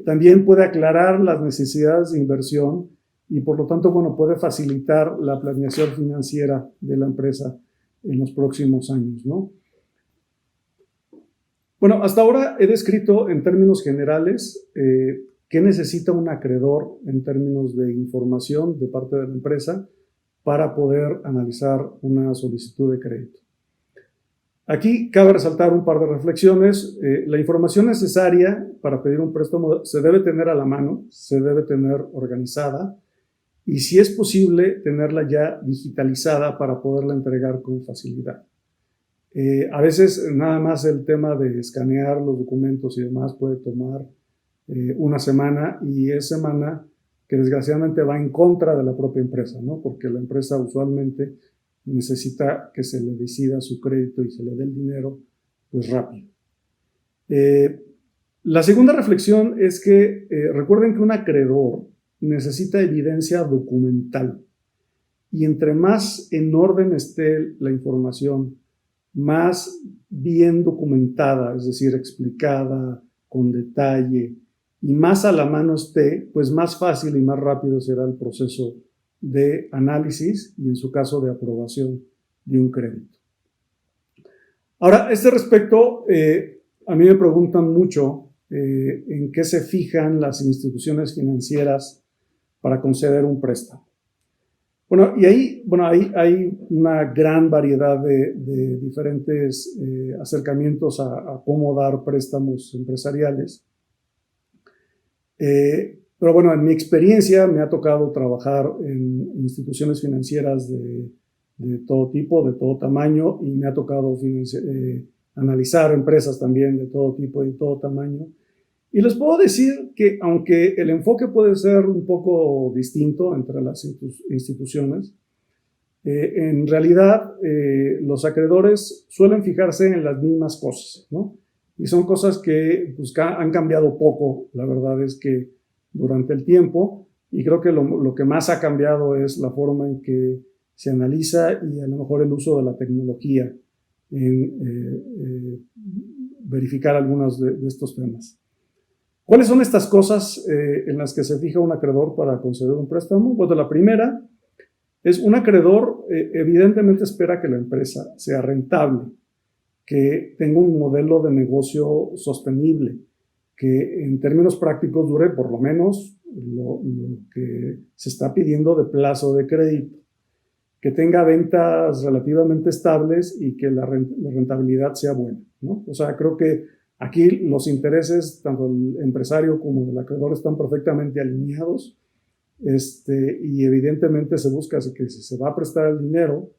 También puede aclarar las necesidades de inversión y por lo tanto, bueno, puede facilitar la planeación financiera de la empresa en los próximos años, ¿no? Bueno, hasta ahora he descrito en términos generales qué necesita un acreedor en términos de información de parte de la empresa para poder analizar una solicitud de crédito. Aquí cabe resaltar un par de reflexiones. La información necesaria para pedir un préstamo se debe tener a la mano, se debe tener organizada y, si es posible, tenerla ya digitalizada para poderla entregar con facilidad. A veces nada más el tema de escanear los documentos y demás puede tomar una semana, y es semana que desgraciadamente va en contra de la propia empresa, ¿no? Porque la empresa usualmente necesita que se le decida su crédito y se le dé el dinero pues rápido. La segunda reflexión es que recuerden que un acreedor necesita evidencia documental, y entre más en orden esté la información, más bien documentada, es decir, explicada con detalle, y más a la mano esté, pues más fácil y más rápido será el proceso de análisis y, en su caso, de aprobación de un crédito. Ahora, a este respecto, a mí me preguntan mucho en qué se fijan las instituciones financieras para conceder un préstamo. Bueno, y ahí hay una gran variedad de diferentes acercamientos a cómo dar préstamos empresariales. Pero bueno, en mi experiencia me ha tocado trabajar en instituciones financieras de todo tipo, de todo tamaño, y me ha tocado analizar empresas también de todo tipo y de todo tamaño. Y les puedo decir que, aunque el enfoque puede ser un poco distinto entre las instituciones, en realidad los acreedores suelen fijarse en las mismas cosas, ¿no? Y son cosas que pues, han cambiado poco, la verdad es que durante el tiempo, y creo que lo que más ha cambiado es la forma en que se analiza y a lo mejor el uso de la tecnología en verificar algunos de estos temas. ¿Cuáles son estas cosas en las que se fija un acreedor para conceder un préstamo? Bueno, la primera es: un acreedor evidentemente espera que la empresa sea rentable, que tenga un modelo de negocio sostenible, que en términos prácticos dure por lo menos lo que se está pidiendo de plazo de crédito, que tenga ventas relativamente estables y que la rentabilidad sea buena, ¿no? O sea, creo que aquí los intereses, tanto del empresario como del acreedor, están perfectamente alineados, y evidentemente se busca que si se va a prestar el dinero,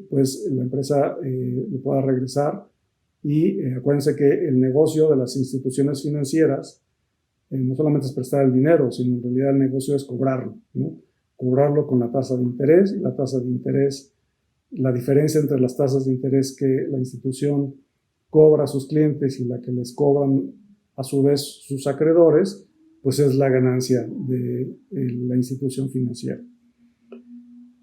pues la empresa lo pueda regresar. Y acuérdense que el negocio de las instituciones financieras no solamente es prestar el dinero, sino en realidad el negocio es cobrarlo, ¿no? Cobrarlo con la tasa de interés, y la tasa de interés, la diferencia entre las tasas de interés que la institución cobra a sus clientes y la que les cobran a su vez sus acreedores, pues es la ganancia de la institución financiera.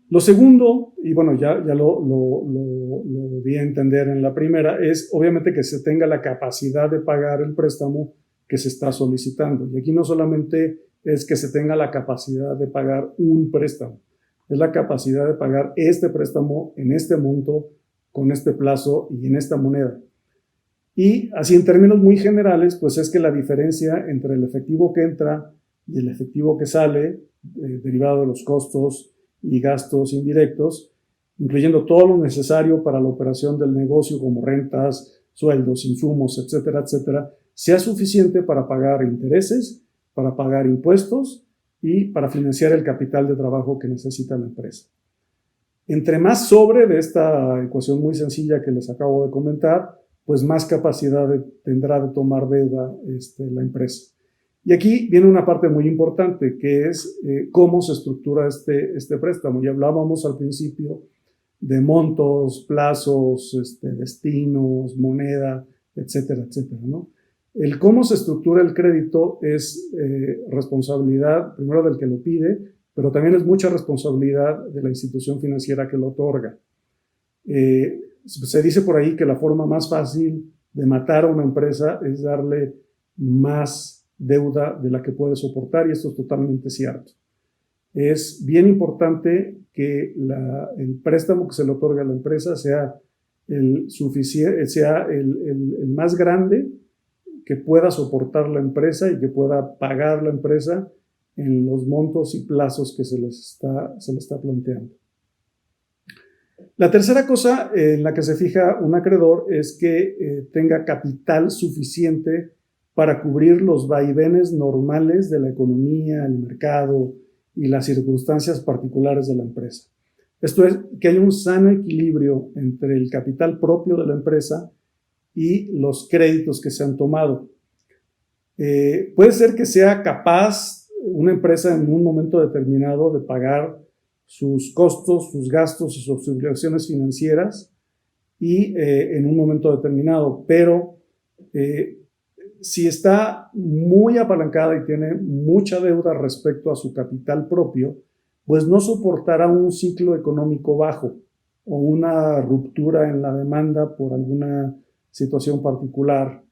Lo segundo, y bueno, ya lo di a entender en la primera, es obviamente que se tenga la capacidad de pagar el préstamo que se está solicitando. Y aquí no solamente es que se tenga la capacidad de pagar un préstamo. Es la capacidad de pagar este préstamo en este monto, con este plazo y en esta moneda. Y así en términos muy generales, pues es que la diferencia entre el efectivo que entra y el efectivo que sale, derivado de los costos y gastos indirectos, incluyendo todo lo necesario para la operación del negocio como rentas, sueldos, insumos, etcétera, etcétera, sea suficiente para pagar intereses, para pagar impuestos y para financiar el capital de trabajo que necesita la empresa. Entre más sobre de esta ecuación muy sencilla que les acabo de comentar, pues más capacidad tendrá de tomar deuda la empresa. Y aquí viene una parte muy importante, que es cómo se estructura este préstamo. Ya hablábamos al principio de montos, plazos, destinos, moneda, etcétera, etcétera, ¿no? El cómo se estructura el crédito es responsabilidad, primero del que lo pide, pero también es mucha responsabilidad de la institución financiera que lo otorga. Se dice por ahí que la forma más fácil de matar a una empresa es darle más deuda de la que puede soportar, y esto es totalmente cierto. Es bien importante que el préstamo que se le otorga a la empresa sea el más grande que pueda soportar la empresa y que pueda pagar la empresa en los montos y plazos que se le está planteando. La tercera cosa en la que se fija un acreedor es que tenga capital suficiente para cubrir los vaivenes normales de la economía, el mercado y las circunstancias particulares de la empresa. Esto es, que haya un sano equilibrio entre el capital propio de la empresa y los créditos que se han tomado. Puede ser que sea capaz una empresa en un momento determinado de pagar sus costos, sus gastos y sus obligaciones financieras y en un momento determinado, pero si está muy apalancada y tiene mucha deuda respecto a su capital propio, pues no soportará un ciclo económico bajo o una ruptura en la demanda por alguna situación particular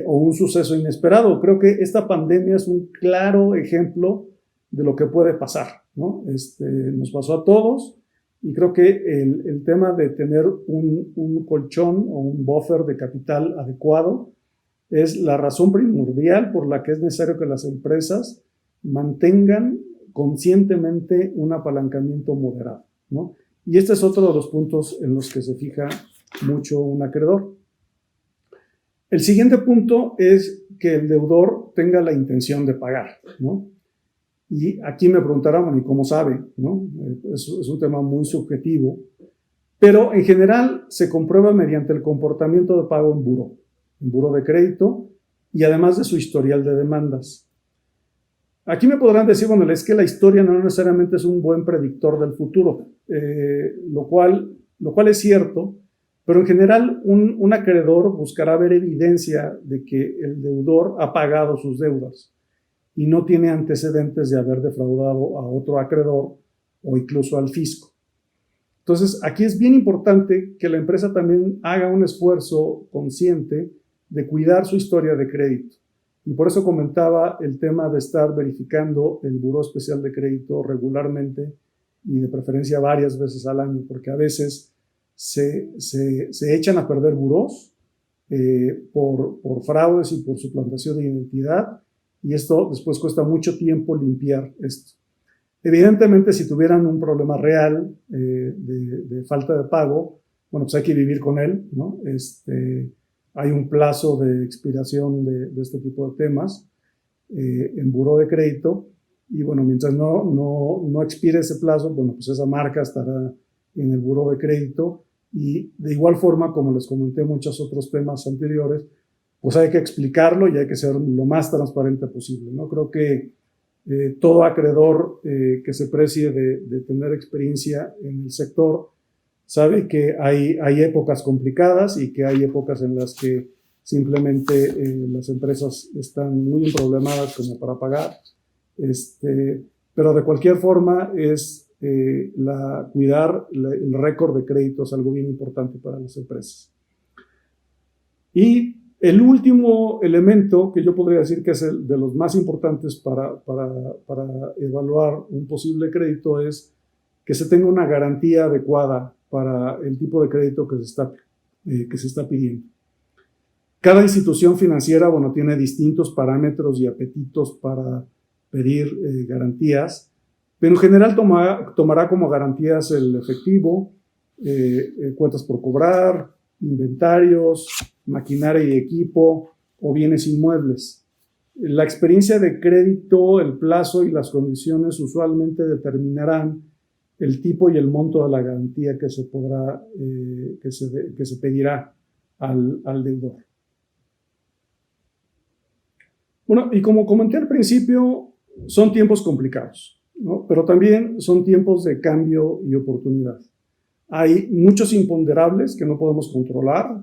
o un suceso inesperado. Creo que esta pandemia es un claro ejemplo de lo que puede pasar, ¿no? Nos pasó a todos, y creo que el tema de tener un colchón o un buffer de capital adecuado es la razón primordial por la que es necesario que las empresas mantengan conscientemente un apalancamiento moderado, ¿no? Y este es otro de los puntos en los que se fija mucho un acreedor. El siguiente punto es que el deudor tenga la intención de pagar, ¿no? Y aquí me preguntarán, bueno, ¿y cómo sabe? ¿No? Es un tema muy subjetivo, pero en general se comprueba mediante el comportamiento de pago en buró de crédito, y además de su historial de demandas. Aquí me podrán decir, bueno, es que la historia no necesariamente es un buen predictor del futuro, lo cual es cierto, pero en general un acreedor buscará ver evidencia de que el deudor ha pagado sus deudas y no tiene antecedentes de haber defraudado a otro acreedor o incluso al fisco. Entonces, aquí es bien importante que la empresa también haga un esfuerzo consciente de cuidar su historia de crédito. Y por eso comentaba el tema de estar verificando el Buró Especial de Crédito regularmente y de preferencia varias veces al año, porque a veces se echan a perder burós por fraudes y por suplantación de identidad, y esto después cuesta mucho tiempo limpiar esto. Evidentemente, si tuvieran un problema real de falta de pago, bueno, pues hay que vivir con él, ¿no? Hay un plazo de expiración de este tipo de temas en buró de crédito, y bueno, mientras no expire ese plazo, bueno, pues esa marca estará en el buró de crédito, y de igual forma, como les comenté muchos otros temas anteriores, pues hay que explicarlo y hay que ser lo más transparente posible, ¿no? Creo que todo acreedor que se precie de tener experiencia en el sector sabe que hay épocas complicadas y que hay épocas en las que simplemente las empresas están muy emproblemadas como para pagar, pero de cualquier forma cuidar el récord de crédito es algo bien importante para las empresas. Y El último elemento que yo podría decir que es el de los más importantes para evaluar un posible crédito es que se tenga una garantía adecuada para el tipo de crédito que se está pidiendo. Cada institución financiera, bueno, tiene distintos parámetros y apetitos para pedir garantías, pero en general tomará como garantías el efectivo, cuentas por cobrar, inventarios, maquinaria y equipo o bienes inmuebles. La experiencia de crédito, el plazo y las condiciones usualmente determinarán el tipo y el monto de la garantía que se pedirá al deudor. Bueno, y como comenté al principio, son tiempos complicados, ¿no? Pero también son tiempos de cambio y oportunidad. Hay muchos imponderables que no podemos controlar,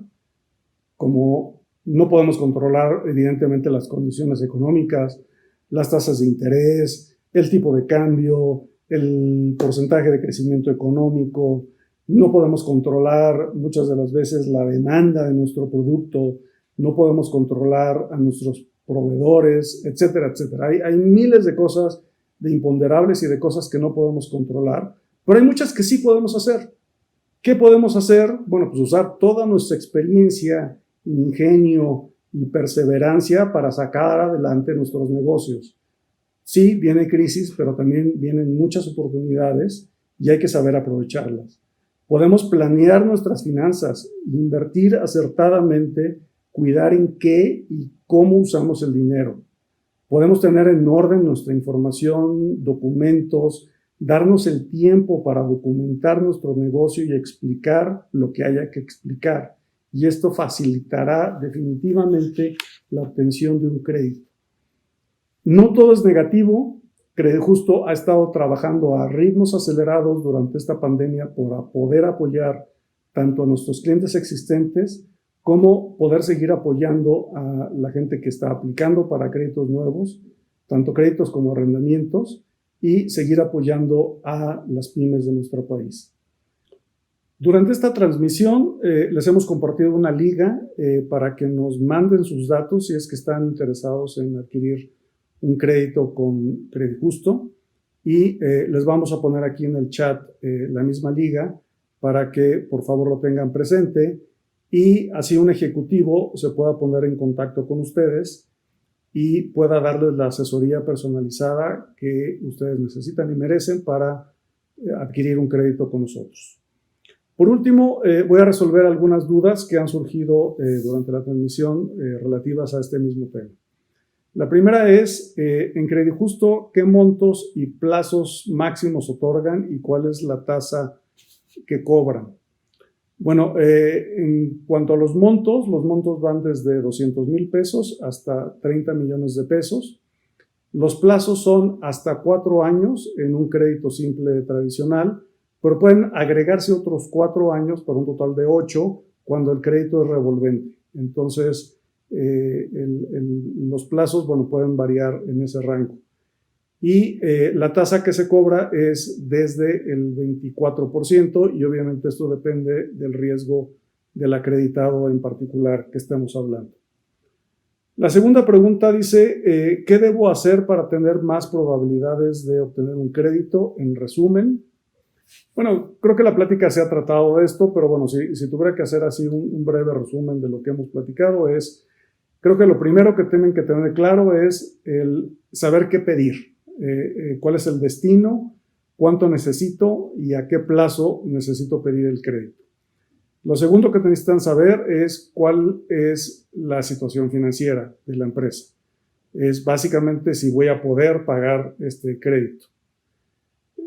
como no podemos controlar evidentemente las condiciones económicas, las tasas de interés, el tipo de cambio, el porcentaje de crecimiento económico. No podemos controlar muchas de las veces la demanda de nuestro producto, no podemos controlar a nuestros proveedores, etcétera, etcétera. Hay miles de cosas, de imponderables y de cosas que no podemos controlar, pero hay muchas que sí podemos hacer. ¿Qué podemos hacer? Bueno, pues usar toda nuestra experiencia, ingenio y perseverancia para sacar adelante nuestros negocios. Sí, viene crisis, pero también vienen muchas oportunidades y hay que saber aprovecharlas. Podemos planear nuestras finanzas, invertir acertadamente, cuidar en qué y cómo usamos el dinero. Podemos tener en orden nuestra información, documentos, darnos el tiempo para documentar nuestro negocio y explicar lo que haya que explicar. Y esto facilitará definitivamente la obtención de un crédito. No todo es negativo. Credijusto ha estado trabajando a ritmos acelerados durante esta pandemia para poder apoyar tanto a nuestros clientes existentes como poder seguir apoyando a la gente que está aplicando para créditos nuevos, tanto créditos como arrendamientos, y seguir apoyando a las pymes de nuestro país. Durante esta transmisión les hemos compartido una liga para que nos manden sus datos si es que están interesados en adquirir un crédito con Credijusto, y les vamos a poner aquí en el chat la misma liga para que por favor lo tengan presente y así un ejecutivo se pueda poner en contacto con ustedes y pueda darles la asesoría personalizada que ustedes necesitan y merecen para adquirir un crédito con nosotros. Por último, voy a resolver algunas dudas que han surgido durante la transmisión relativas a este mismo tema. La primera es, en Credijusto, ¿qué montos y plazos máximos otorgan y cuál es la tasa que cobran? Bueno, en cuanto a los montos van desde 200,000 pesos hasta 30 millones de pesos. Los plazos son hasta 4 años en un crédito simple tradicional, pero pueden agregarse otros 4 años para un total de 8 cuando el crédito es revolvente. Entonces, los plazos, bueno, pueden variar en ese rango. Y la tasa que se cobra es desde el 24% y obviamente esto depende del riesgo del acreditado en particular que estemos hablando. La segunda pregunta dice, ¿qué debo hacer para tener más probabilidades de obtener un crédito? En resumen, bueno, creo que la plática se ha tratado de esto, pero bueno, si tuviera que hacer así un breve resumen de lo que hemos platicado creo que lo primero que tienen que tener claro es el saber qué pedir. Cuál es el destino, cuánto necesito y a qué plazo necesito pedir el crédito. Lo segundo que necesitan saber es cuál es la situación financiera de la empresa. Es básicamente si voy a poder pagar este crédito.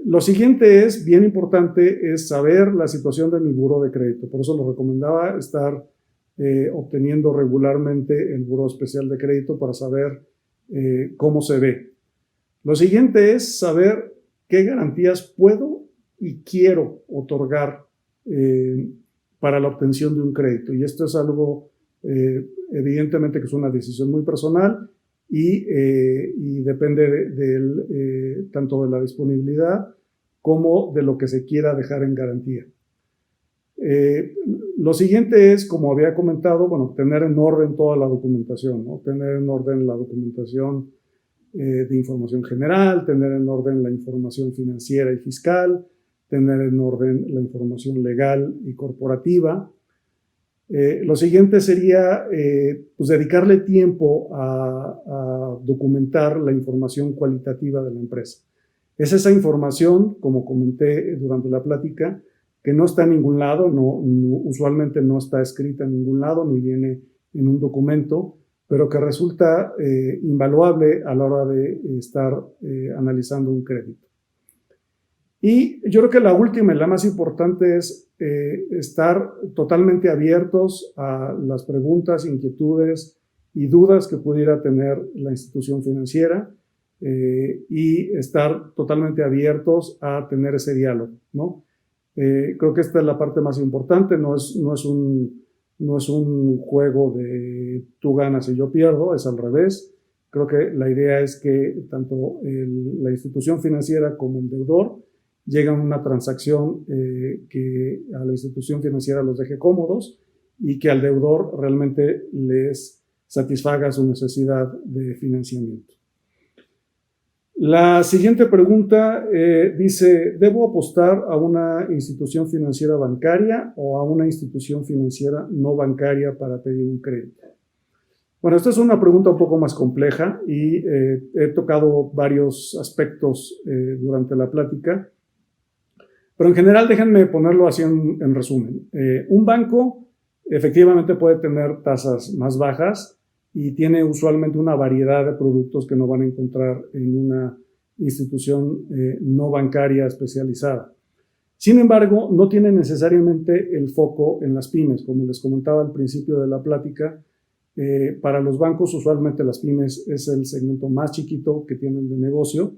Lo siguiente es, bien importante, es saber la situación de mi buró de crédito. Por eso lo recomendaba estar obteniendo regularmente el buró especial de crédito para saber cómo se ve. Lo siguiente es saber qué garantías puedo y quiero otorgar para la obtención de un crédito. Y esto es algo, evidentemente, que es una decisión muy personal y depende tanto de la disponibilidad como de lo que se quiera dejar en garantía. Lo siguiente es, como había comentado, bueno, tener en orden toda la documentación, ¿no? Tener en orden la documentación de información general, tener en orden la información financiera y fiscal, tener en orden la información legal y corporativa. Lo siguiente sería pues dedicarle tiempo a documentar la información cualitativa de la empresa. Es esa información, como comenté durante la plática, que no está en ningún lado, usualmente no está escrita en ningún lado, ni viene en un documento, pero que resulta invaluable a la hora de estar analizando un crédito. Y yo creo que la última y la más importante es estar totalmente abiertos a las preguntas, inquietudes y dudas que pudiera tener la institución financiera y estar totalmente abiertos a tener ese diálogo, ¿no? Creo que esta es la parte más importante, no es un juego de tú ganas y yo pierdo, es al revés. Creo que la idea es que tanto la institución financiera como el deudor lleguen a una transacción que a la institución financiera los deje cómodos y que al deudor realmente les satisfaga su necesidad de financiamiento. La siguiente pregunta dice, ¿debo apostar a una institución financiera bancaria o a una institución financiera no bancaria para pedir un crédito? Bueno, esta es una pregunta un poco más compleja y he tocado varios aspectos durante la plática, pero en general déjenme ponerlo así en resumen. Un banco efectivamente puede tener tasas más bajas y tiene usualmente una variedad de productos que no van a encontrar en una institución no bancaria especializada. Sin embargo, no tiene necesariamente el foco en las pymes. Como les comentaba al principio de la plática, para los bancos usualmente las pymes es el segmento más chiquito que tienen de negocio.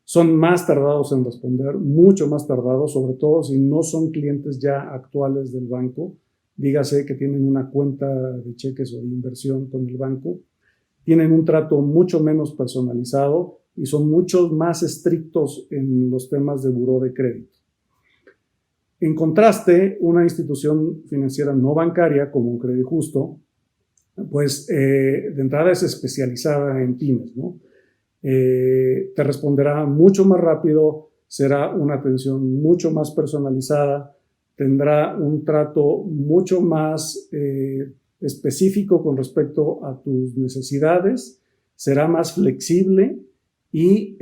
Son más tardados en responder, mucho más tardados, sobre todo si no son clientes ya actuales del banco. Dígase que tienen una cuenta de cheques o de inversión con el banco, tienen un trato mucho menos personalizado y son mucho más estrictos en los temas de buró de crédito. En contraste, una institución financiera no bancaria como un Crédito Justo, pues de entrada es especializada en pymes, ¿no? Te responderá mucho más rápido, será una atención mucho más personalizada, tendrá un trato mucho más específico con respecto a tus necesidades, será más flexible y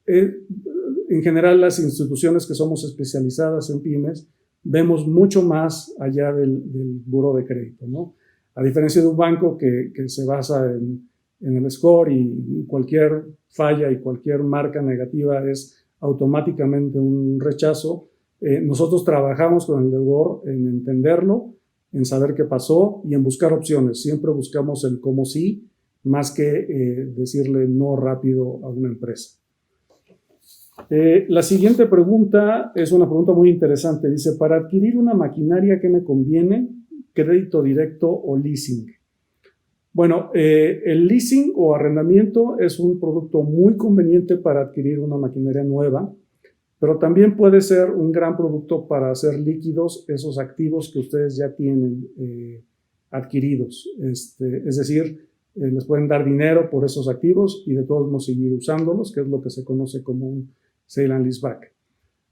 en general las instituciones que somos especializadas en pymes vemos mucho más allá del buró de crédito, ¿no? A diferencia de un banco que se basa en el score y cualquier falla y cualquier marca negativa es automáticamente un rechazo. Nosotros trabajamos con el deudor en entenderlo, en saber qué pasó y en buscar opciones. Siempre buscamos el cómo sí, más que decirle no rápido a una empresa. La siguiente pregunta es una pregunta muy interesante. Dice, para adquirir una maquinaria, ¿qué me conviene? ¿Crédito directo o leasing? Bueno, el leasing o arrendamiento es un producto muy conveniente para adquirir una maquinaria nueva, pero también puede ser un gran producto para hacer líquidos esos activos que ustedes ya tienen adquiridos. Es decir, les pueden dar dinero por esos activos y de todos modos seguir usándolos, que es lo que se conoce como un sale and leaseback.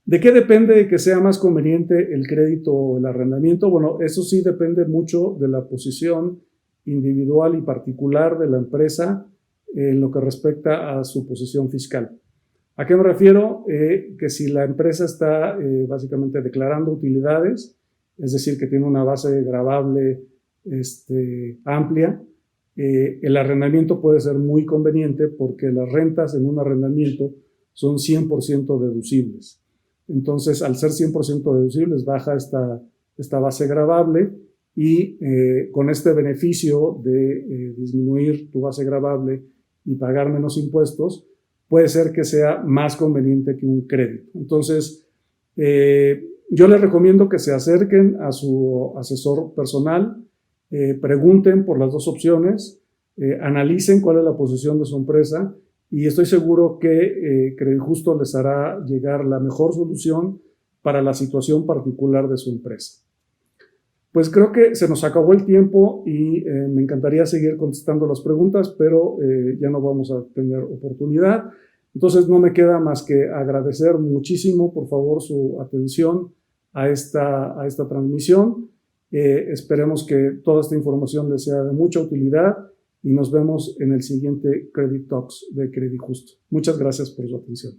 ¿De qué depende de que sea más conveniente el crédito o el arrendamiento? Bueno, eso sí depende mucho de la posición individual y particular de la empresa en lo que respecta a su posición fiscal. ¿A qué me refiero? Que si la empresa está básicamente declarando utilidades, es decir, que tiene una base gravable amplia, el arrendamiento puede ser muy conveniente porque las rentas en un arrendamiento son 100% deducibles. Entonces, al ser 100% deducibles, baja esta base gravable y con este beneficio de disminuir tu base gravable y pagar menos impuestos, puede ser que sea más conveniente que un crédito. Entonces, yo les recomiendo que se acerquen a su asesor personal, pregunten por las dos opciones, analicen cuál es la posición de su empresa y estoy seguro que Crédito Justo les hará llegar la mejor solución para la situación particular de su empresa. Pues creo que se nos acabó el tiempo y me encantaría seguir contestando las preguntas, pero ya no vamos a tener oportunidad. Entonces no me queda más que agradecer muchísimo, por favor, su atención a esta transmisión. Esperemos que toda esta información les sea de mucha utilidad y nos vemos en el siguiente Credit Talks de Credit Justo. Muchas gracias por su atención.